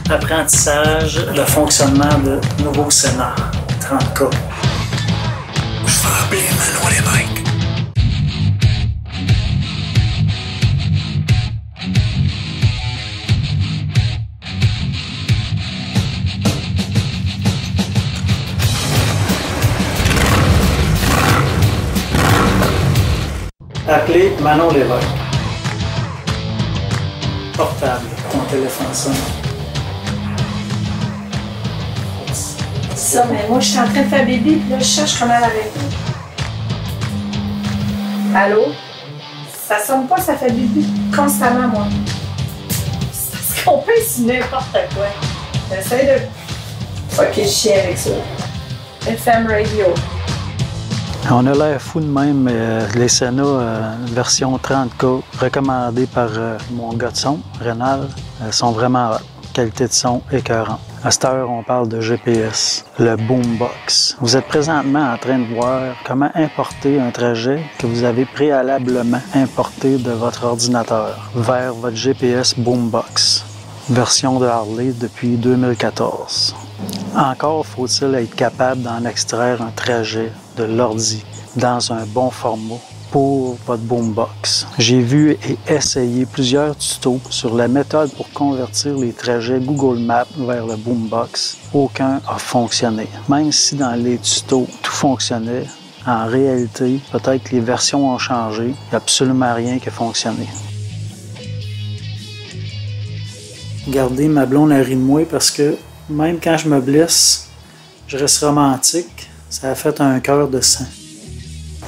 Apprentissage, le fonctionnement de nouveaux scénars, 30K. Je vais appeler Manon Lévesque. Appelez Manon Lévesque. Portable, ton téléphone sonne. Ça, mais moi, je suis en train de faire bébé, puis là, je cherche comment l'arrêter. Allô? Ça sonne pas, ça fait bébé constamment, moi. C'est parce qu'on peut essayer n'importe quoi. J'essaie de... Ok, je chie avec ça. FM Radio. On a l'air fou de même, mais les Sena version 30K, recommandés par mon gars de son, Rénal, sont vraiment hot. Qualité de son écœurante. À cette heure, on parle de GPS, le Boombox. Vous êtes présentement en train de voir comment importer un trajet que vous avez préalablement importé de votre ordinateur vers votre GPS Boombox, version de Harley depuis 2014. Encore faut-il être capable d'en extraire un trajet de l'ordi dans un bon format pour votre Boombox. J'ai vu et essayé plusieurs tutos sur la méthode pour convertir les trajets Google Maps vers le Boombox. Aucun a fonctionné. Même si dans les tutos tout fonctionnait, en réalité, peut-être que les versions ont changé, il n'y a absolument rien qui a fonctionné. Regardez, ma blonde a ri de moi parce que même quand je me blesse, je reste romantique. Ça a fait un cœur de sang.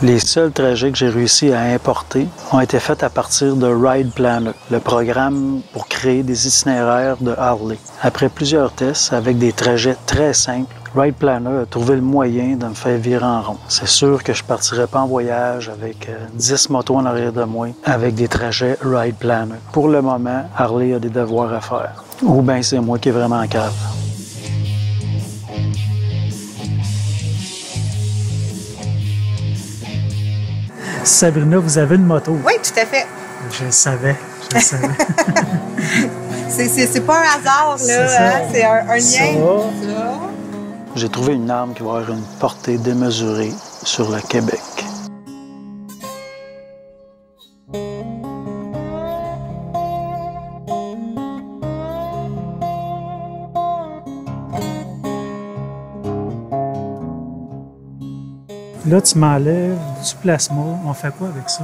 Les seuls trajets que j'ai réussi à importer ont été faits à partir de Ride Planner, le programme pour créer des itinéraires de Harley. Après plusieurs tests avec des trajets très simples, Ride Planner a trouvé le moyen de me faire virer en rond. C'est sûr que je ne partirai pas en voyage avec 10 motos en arrière de moi avec des trajets Ride Planner. Pour le moment, Harley a des devoirs à faire. Ou bien c'est moi qui est vraiment en cave. Sabrina, vous avez une moto? Oui, tout à fait. Je le savais, je le savais. c'est pas un hasard, là. C'est un lien. Ça. J'ai trouvé une arme qui va avoir une portée démesurée sur le Québec. Là, tu m'enlèves du plasma. On fait quoi avec ça?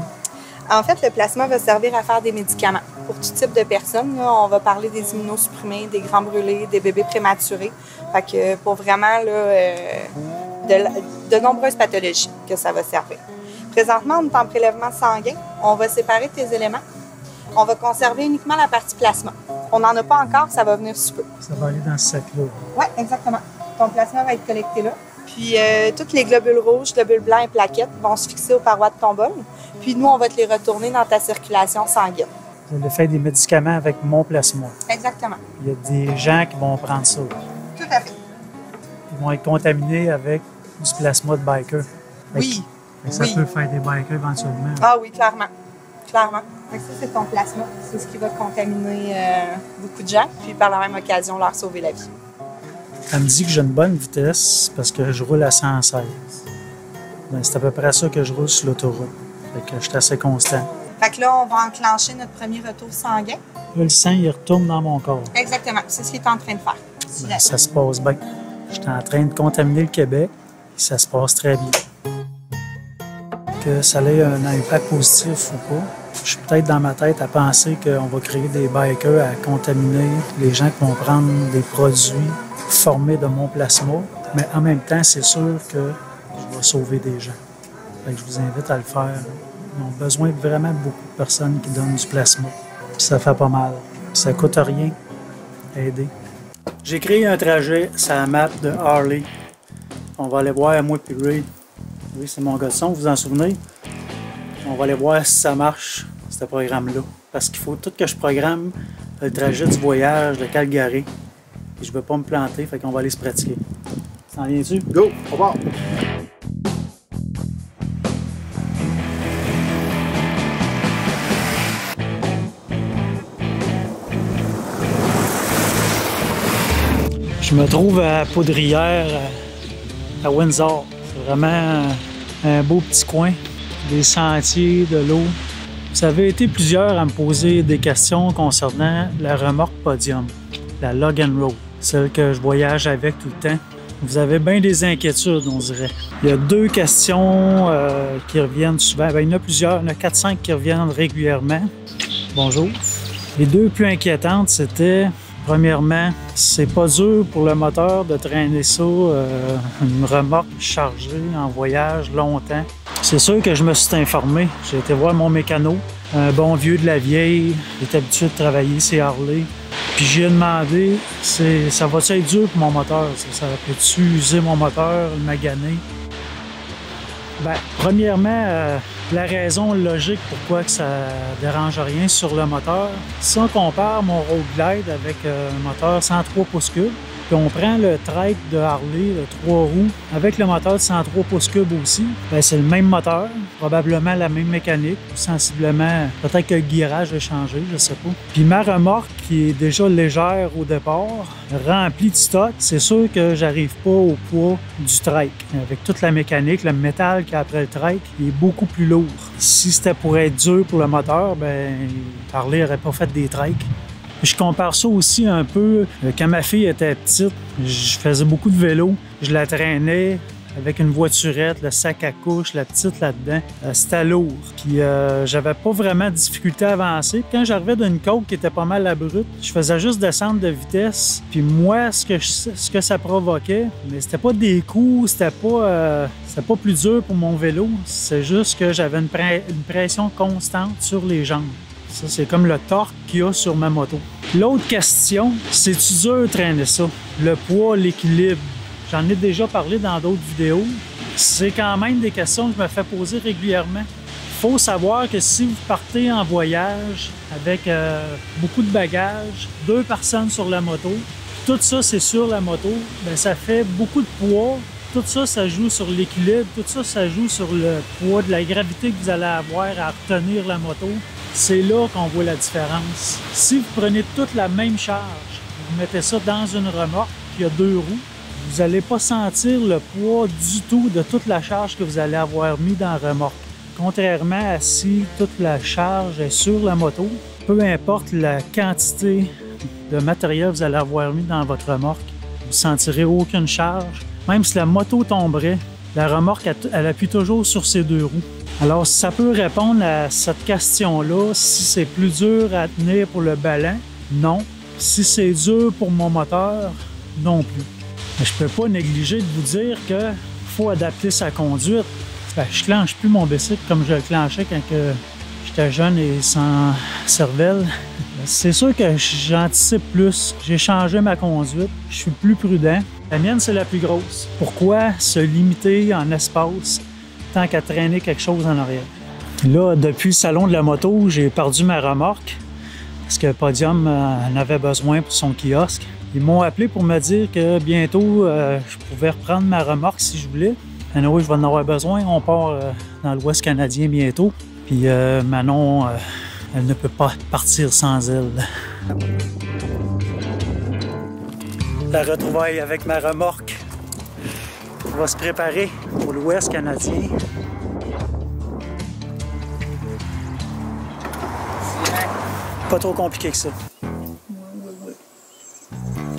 En fait, le plasma va servir à faire des médicaments pour tout type de personnes. Là, on va parler des immunosupprimés, des grands brûlés, des bébés prématurés. Fait que pour vraiment là, de nombreuses pathologies que ça va servir. Présentement, on est en prélèvement sanguin. On va séparer tes éléments. On va conserver uniquement la partie plasma. On n'en a pas encore, ça va venir sous peu. Ça va aller dans ce sac-là. Oui, exactement. Ton plasma va être collecté là. Puis, tous les globules rouges, globules blancs et plaquettes vont se fixer aux parois de ton bol. Puis, nous, on va te les retourner dans ta circulation sanguine. Vous allez faire des médicaments avec mon plasma. Exactement. Il y a des gens qui vont prendre ça. Tout à fait. Ils vont être contaminés avec du plasma de biker. Oui. Ça peut faire des bikers éventuellement. Ah oui, clairement. Clairement. Donc ça, c'est ton plasma. C'est ce qui va contaminer beaucoup de gens. Puis, par la même occasion, leur sauver la vie. Elle me dit que j'ai une bonne vitesse parce que je roule à 116. Ben, c'est à peu près ça que je roule sur l'autoroute. Fait que je suis assez constant. Fait que là, on va enclencher notre premier retour sanguin. Là, le sang, il retourne dans mon corps. Exactement. C'est ce qu'il est en train de faire. Ben, ça se passe bien. Je suis en train de contaminer le Québec et ça se passe très bien. Que ça ait un impact positif ou pas, je suis peut-être dans ma tête à penser qu'on va créer des bikers à contaminer les gens qui vont prendre des produits formés de mon plasma, mais en même temps, c'est sûr que je vais sauver des gens. Fait que je vous invite à le faire. Ils ont besoin de vraiment beaucoup de personnes qui donnent du plasma. Puis ça fait pas mal. Puis ça coûte rien à aider. J'ai créé un trajet sur la map de Harley. On va aller voir moi puis Ray. Oui, c'est mon gars de son, vous vous en souvenez? On va aller voir si ça marche, ce programme-là. Parce qu'il faut tout que je programme le trajet du voyage de Calgary. Et je ne veux pas me planter, fait qu'on va aller se pratiquer. S'en viens-tu? Go! Au revoir! Je me trouve à Poudrière, à Windsor. C'est vraiment un beau petit coin, des sentiers, de l'eau. Vous avez été plusieurs à me poser des questions concernant la remorque Podium, la Lug & Roll, celle que je voyage avec tout le temps. Vous avez bien des inquiétudes, on dirait. Il y a 2 questions qui reviennent souvent. Bien, il y en a plusieurs, il y en a 4-5 qui reviennent régulièrement. Bonjour. Les 2 plus inquiétantes, c'était, premièrement, c'est pas dur pour le moteur de traîner ça, une remorque chargée en voyage longtemps. C'est sûr que je me suis informé. J'ai été voir mon mécano, un bon vieux de la vieille, il est habitué de travailler chez Harley. Puis j'ai demandé, ça va-tu être dur pour mon moteur? Ça peut-tu user mon moteur, le maganer? Bien, premièrement, la raison logique pourquoi que ça dérange rien sur le moteur, si on compare mon Road Glide avec un moteur 103 pouces cubes, puis on prend le trike de Harley, le 3 roues, avec le moteur de 103 pouces cubes aussi, bien, c'est le même moteur, probablement la même mécanique, sensiblement, peut-être que le guirage a changé, je sais pas. Puis ma remorque, qui est déjà légère au départ, remplie de stock, c'est sûr que j'arrive pas au poids du trike. Avec toute la mécanique, le métal qu'il y a après le trike, il est beaucoup plus lourd. Si c'était pour être dur pour le moteur, ben Harley n'aurait pas fait des trikes. Je compare ça aussi un peu, quand ma fille était petite, je faisais beaucoup de vélo, je la traînais avec une voiturette, le sac à couche, la petite là-dedans. C'était lourd. Puis j'avais pas vraiment de difficulté à avancer. Puis quand j'arrivais d'une côte qui était pas mal abrupte, je faisais juste descendre de vitesse. Puis moi, ce que ça provoquait, mais c'était pas des coups, c'était pas plus dur pour mon vélo. C'est juste que j'avais une pression constante sur les jambes. Ça, c'est comme le torque qu'il y a sur ma moto. L'autre question, c'est-tu dur de traîner ça? Le poids, l'équilibre. J'en ai déjà parlé dans d'autres vidéos. C'est quand même des questions que je me fais poser régulièrement. Il faut savoir que si vous partez en voyage avec beaucoup de bagages, 2 personnes sur la moto, tout ça, c'est sur la moto, bien, ça fait beaucoup de poids. Tout ça, ça joue sur l'équilibre. Tout ça, ça joue sur le poids de la gravité que vous allez avoir à retenir la moto. C'est là qu'on voit la différence. Si vous prenez toute la même charge, vous mettez ça dans une remorque qui a 2 roues, vous n'allez pas sentir le poids du tout de toute la charge que vous allez avoir mis dans la remorque. Contrairement à si toute la charge est sur la moto, peu importe la quantité de matériel que vous allez avoir mis dans votre remorque, vous ne sentirez aucune charge. Même si la moto tomberait, la remorque, elle appuie toujours sur ses 2 roues. Alors, ça peut répondre à cette question-là, si c'est plus dur à tenir pour le ballon, non. Si c'est dur pour mon moteur, non plus. Mais je ne peux pas négliger de vous dire qu'il faut adapter sa conduite. Ben, je ne clenche plus mon bicycle comme je le clenchais quand j'étais jeune et sans cervelle. C'est sûr que j'anticipe plus. J'ai changé ma conduite. Je suis plus prudent. La mienne, c'est la plus grosse. Pourquoi se limiter en espace tant qu'à traîner quelque chose en arrière? Là, depuis le salon de la moto, j'ai perdu ma remorque parce que Podium en avait besoin pour son kiosque. Ils m'ont appelé pour me dire que bientôt, je pouvais reprendre ma remorque si je voulais. Anyway, je vais en avoir besoin. On part dans l'Ouest canadien bientôt. Puis Manon, elle ne peut pas partir sans elle. La retrouvaille avec ma remorque. On va se préparer pour l'Ouest canadien. Pas trop compliqué que ça.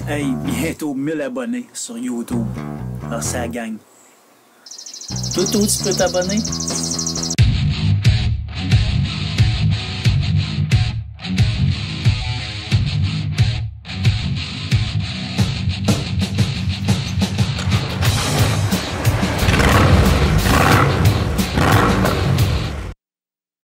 Hey, bientôt 1000 abonnés sur YouTube. Alors, ça gagne. Toi, tu peux t'abonner?